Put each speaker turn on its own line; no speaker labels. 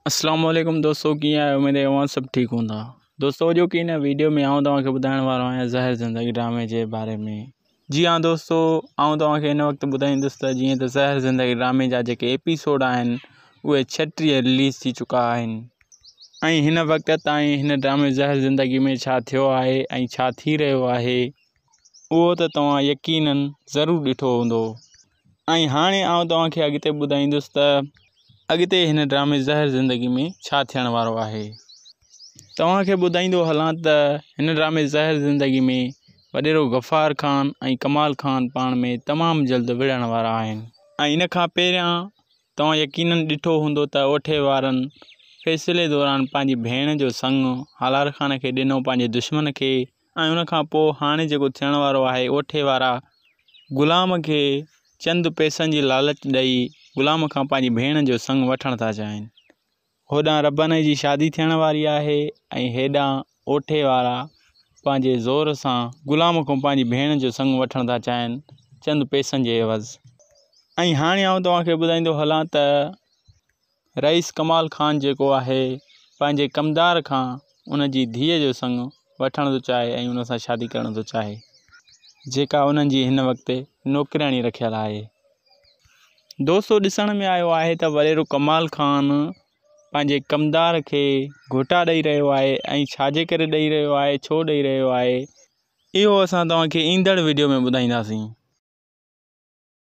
अस्सलाम वालेकुम दोस्तों, कीअं आहियो? उमेद आहे सभु ठीकु हूंदा। दोस्तों, जो कि हिन वीडियो में आऊं तव्हांखे ॿुधाइण वारो आहियां ज़हर ज़िंदगी ड्रामे जे बारे में। जी हाँ दोस्तों, आऊं तव्हांखे हिन वक़्तु ॿुधाईंदुसि त जीअं त ज़हर ज़िंदगी ड्रामे जा जेके एपिसोड आहिनि उहे 36 रिलीज़ थी चुका आहिनि ऐं हिन वक़्त ताईं हिन ड्रामे ज़हर ज़िंदगी में छा थियो आहे ऐं छा थी रहियो आहे उहो त तव्हां यकीनन ज़रूरु ॾिठो हूंदो। ऐं हाणे आऊं तव्हांखे अॻिते ॿुधाईंदुसि त अॻिते हिन ड्रामे ज़हर ज़िंदगी में छा थियण वारो आहे। तव्हांखे ॿुधाईंदो हलां त हिन ड्रामे ज़हर ज़िंदगी में वॾेरो गफ़ार ख़ान ऐं कमाल ख़ान पाण में तमामु जल्द विढ़ण वारा आहिनि। ऐं इन खां पहिरियां तव्हां यकीनन ॾिठो हूंदो त ओठे वारनि फ़ैसिले दौरान पंहिंजी भेण जो संग हालार ख़ान खे ॾिनो, पंहिंजे दुश्मन खे। ऐं उन खां पोइ हाणे जेको थियण वारो आहे, ओठे वारा ग़ुलाम खे चंद पैसनि जी लालच ॾेई ग़ुलाम खां पंहिंजी भेण जो संग वठण था चाहिनि। होॾां रबने जी शादी थियण वारी आहे ऐं हेॾां ओठे वारा पंहिंजे ज़ोर सां ग़ुलाम खां पंहिंजी भेण जो संग वठण था चाहिनि चंद पैसनि जे एवज़। ऐं हाणे आऊं तव्हांखे ॿुधाईंदो हलां त रईस कमाल ख़ान जेको आहे पंहिंजे कमदार खां उन जी धीअ जो संग वठण थो चाहे ऐं उन सां शादी करण थो चाहे, जेका उन्हनि जी हिन वक़्तु नौकिराणी रखियल आहे। दोस्तों, ॾिसण में आयो आहे त वॾेरो कमाल ख़ान पंहिंजे कमदार खे घोटा ॾेई रहियो आहे ऐं छाजे करे ॾेई रहियो आहे, छो ॾेई रहियो आहे, इहो असां तव्हांखे ईंदड़ वीडियो में ॿुधाईंदासीं।